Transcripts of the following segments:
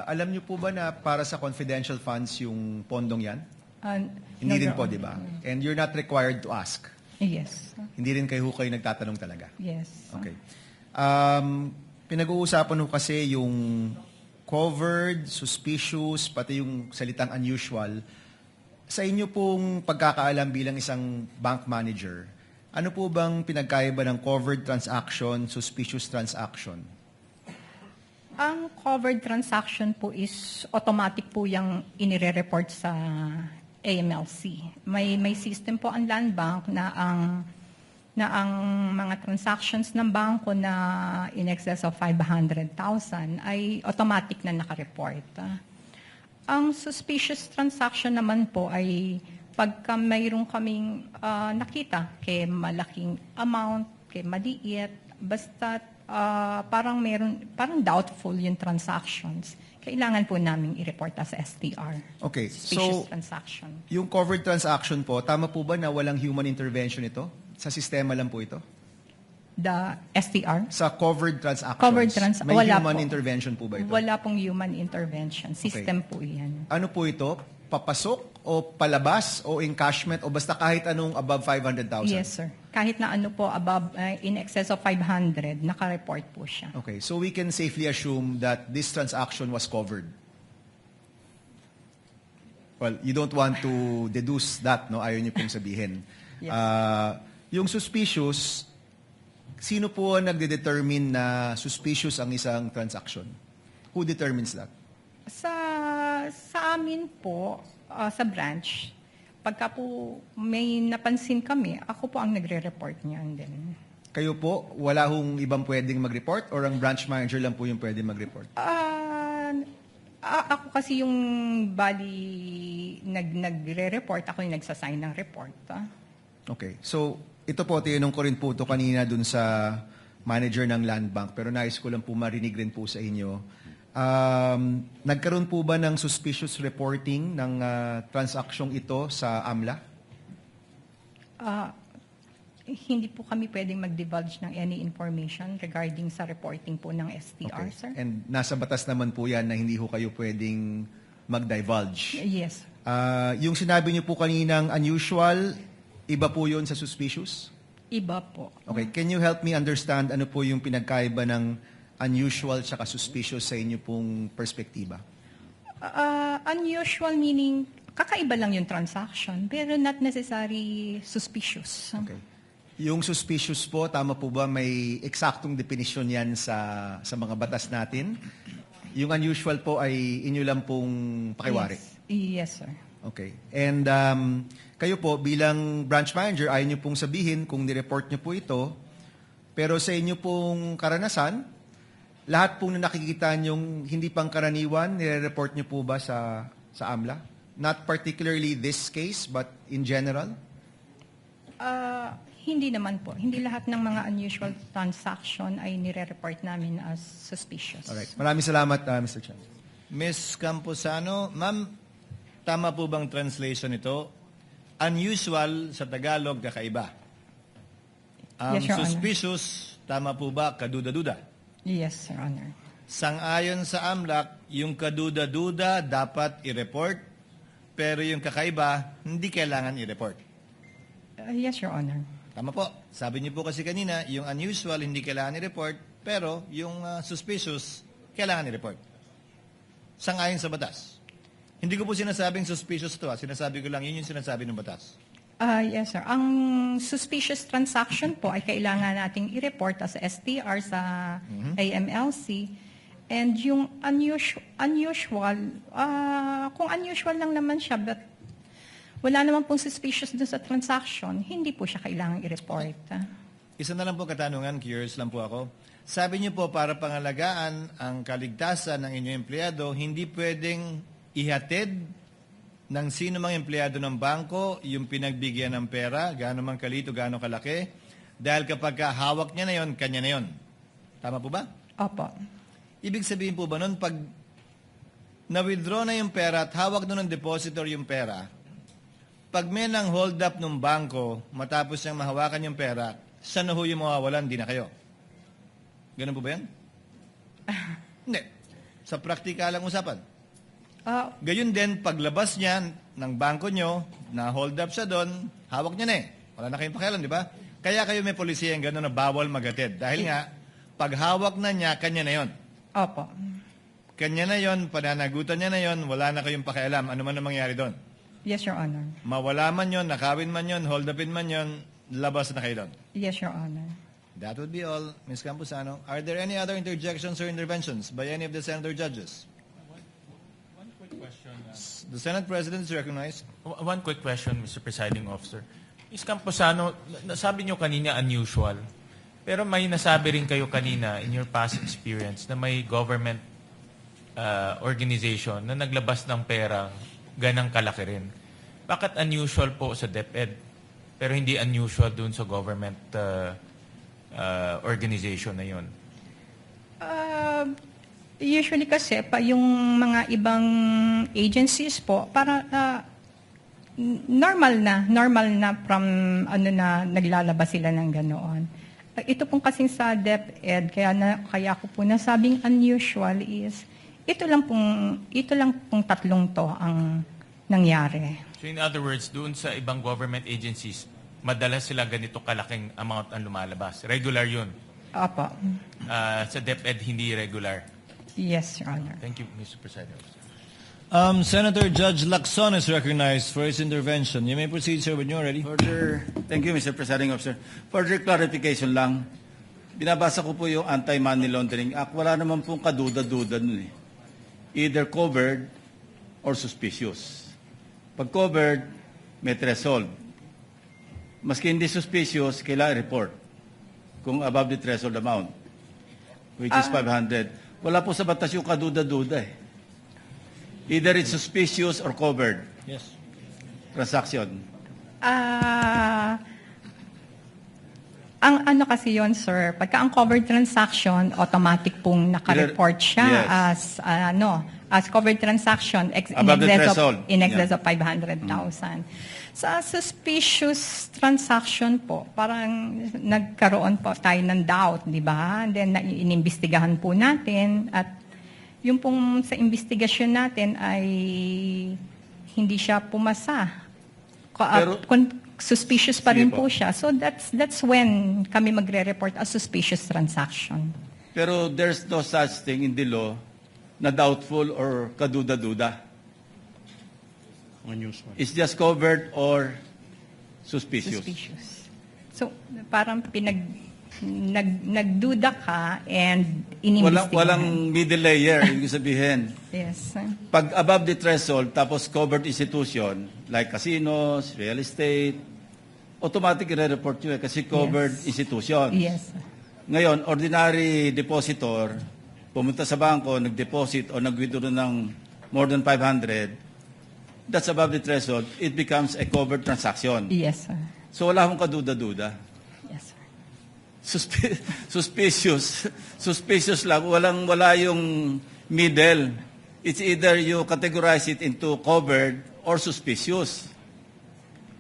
Alam niyo po ba na para sa confidential funds yung pondong yan? Hindi No, rin Your po, Honor. di ba? And you're not required to ask. Yes. Hindi rin kayo nagtatanong talaga. Yes. Okay. Pinag-uusapan ho kasi yung covered, suspicious, pati yung salitang unusual. Sa inyo pong pagkakaalam bilang isang bank manager, ano po bang pinagkaiba ng covered transaction, suspicious transaction? Ang covered transaction po is automatic po yung inire-report sa AMLC. May system po ang Land Bank na ang mga transactions ng bangko na in excess of 500,000 ay automatic na nakareport. Ang suspicious transaction naman po ay pagka mayroon kaming nakita kay malaking amount, kay maliit, basta parang doubtful yung transactions, kailangan po namin i-report as STR. Okay, Suspicious so transaction. yung covered transaction po, tama po ba na walang human intervention ito? Sa sistema lang po ito? The STR? Sa covered transactions, Covered may wala human po. intervention po ba ito? Wala pong human intervention. System po yan. Ano po ito? Papasok o palabas o encashment o basta kahit anong above 500,000? Yes, sir. Kahit na ano po, above, in excess of 500, naka-report po siya. Okay, so we can safely assume that this transaction was covered. Well, you don't want to deduce that, no? Ayaw niyo pong sabihin. Yes. Yung suspicious, sino po ang nagde-determine na suspicious ang isang transaction? Who determines that? Sa amin po, sa branch, pagka po may napansin kami, ako po ang nagre-report niyan din. Kayo po, wala hong ibang pwedeng mag-report or ang branch manager lang po yung pwedeng mag-report? Ako kasi yung nagre-report, ako yung nagsasign ng report. Okay. So, ito po, tinanong ko rin po ito kanina dun sa manager ng Land Bank, pero nais ko lang po marinig rin po sa inyo. Nagkaroon po ba ng suspicious reporting ng transaksyong ito sa AMLA? Hindi po kami pwedeng mag-divulge ng any information regarding sa reporting po ng STR, Okay. sir. And nasa batas naman po yan na hindi ho kayo pwedeng mag-divulge. Yes. Yung sinabi niyo po kaninang unusual, iba po yun sa suspicious? Iba po. Okay. Can you help me understand ano po yung pinagkaiba ng unusual at suspicious sa inyo pong perspektiba? Unusual meaning, kakaiba lang yung transaction, pero not necessarily suspicious. Okay. Yung suspicious po, tama po ba may eksaktong definisyon yan sa mga batas natin? Yung unusual po ay inyo lang pong pakiwari? Yes, sir. Okay. And kayo po, bilang branch manager, ayaw nyo pong sabihin kung nireport nyo po ito, pero sa inyo pong karanasan, lahat pong nakikita nyong hindi pang karaniwan, nire-report nyo po ba sa AMLA? Not particularly this case, but in general? Hindi naman po. Hindi lahat ng mga unusual transaction ay nire-report namin as suspicious. Alright. Maraming salamat, Mr. Chan. Ms. Camposano, ma'am, tama po bang translation ito? Unusual sa Tagalog, kakaiba. Yes, Your Honor. Suspicious, tama po ba, kaduda-duda? Yes, Your Honor. Sang-ayon sa AMLAC, yung kaduda-duda dapat i-report, pero yung kakaiba, hindi kailangan i-report. Yes, Your Honor. Tama po. Sabi niyo po kasi kanina, yung unusual hindi kailangan i-report, pero yung suspicious, kailangan i-report. Sang-ayon sa batas. Hindi ko po sinasabing suspicious ito. Sinasabi ko lang, yun yung sinasabi ng batas. Yes, sir. Ang suspicious transaction po ay kailangan nating i-report as STR sa AMLC. And yung unusual, kung unusual lang naman siya, but wala naman pong suspicious dun sa transaction, hindi po siya kailangan i-report. Isa na lang po katanungan, curious lang po ako. Sabi niyo po, para pangalagaan ang kaligtasan ng inyong empleyado, hindi pwedeng ihatid ng sino mang empleyado ng bangko yung pinagbigyan ng pera, gaano man kalito, gaano kalaki, dahil kapag hawak niya na yon, kanya na yon. Tama po ba? Opo. Ibig sabihin po ba nun, pag na-withdraw na yung pera at hawak doon ng depositor yung pera, pag may nang hold up ng bangko, matapos niyang mahawakan yung pera, saan na ho yung mawawalan, di na kayo? Ganun po ba yan? Hindi. sa praktikalang usapan. Ah, Gayun din, paglabas niya ng bangko nyo, na hold up siya doon, hawak niya na eh. Wala na kayong pakialam, di ba? Kaya kayo may polisiya yung gano'n na bawal magatid. Dahil nga, pag hawak na niya, kanya na yon. opo. Kanya na yon, pananagutan niya na yon, wala na kayong pakialam. Ano man ang mangyari doon? Yes, Your Honor. Mawala man yon, nakawin man yon, hold upin man yon, labas na kayo doon. Yes, Your Honor. That would be all, Ms. Campuzano. Are there any other interjections or interventions by any of the senator judges? One quick question. The Senate President is recognized. One quick question, Mr. Presiding Officer. Ms. Camposano, nasabi nyo kanina unusual, pero may nasabi rin kayo kanina in your past experience na may government organization na naglabas ng pera ganang kalaki rin. Bakit unusual po sa DepEd, pero hindi unusual dun sa government organization na yun? Usually kasi pa yung mga ibang agencies po para normal na from ano na naglalabas sila ng ganoon. Ito pong kasing sa DepEd kaya ko po nasabing unusual is ito lang pong tatlong to ang nangyari. So in other words, doon sa ibang government agencies, madalas sila ganito kalaking amount ang lumalabas. Regular yun. Opo. Sa DepEd, hindi regular. Yes, Your Honor. Thank you, Mr. President. Senator Judge Lacson is recognized for his intervention. You may proceed, sir, when you're ready. Thank you, Mr. Presiding Officer. Further clarification lang, binabasa ko po yung Anti-Money Laundering Act. Wala naman pong kaduda-duda nun eh. Either covered or suspicious. Pag covered, may threshold. Maski hindi suspicious, kailangan report kung above the threshold amount, which is 500. Wala po sa batas yung kaduda-duda eh. Either it's suspicious or covered. Yes. Transaction. Ang ano kasi yon, sir, pagka ang covered transaction, automatic pong naka-report siya Yes. as covered transaction Above the threshold. in excess of 500,000. Sa suspicious transaction po, parang nagkaroon po tayo ng doubt, di ba? Then inimbestigahan po natin at yung pong sa investigasyon natin ay hindi siya pumasa. Suspicious pa rin Sige po po. siya. So that's when kami magre-report as suspicious transaction. Pero there's no such thing in the law na doubtful or kaduda-duda. It's just covered or suspicious. Suspicious. So parang nagduda ka and inimbestigahan. Walang middle layer, ibig sabihin. Yes. Pag above the threshold, tapos covered institution, like casinos, real estate, automatic i-report nyo kasi covered Yes. institutions. Yes. Ngayon, ordinary depositor, pumunta sa bangko, nag-deposit o nag-withdraw ng more than 500, that's above the threshold, it becomes a covered transaction. Yes, sir. So wala akong kaduda-duda. Yes, sir. Suspicious lang. Wala yung middle. It's either you categorize it into covered or suspicious.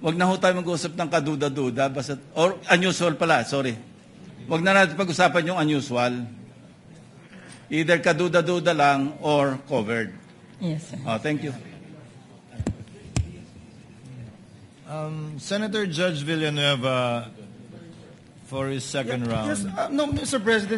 Wag na ho tayo mag-usap ng kaduda-duda. Or unusual pala, sorry. Wag na natin pag-usapan yung unusual. Either kaduda-duda lang or covered. Yes, sir. Thank you. Senator Judge Villanueva for his second round. Yes, no, Mr. President.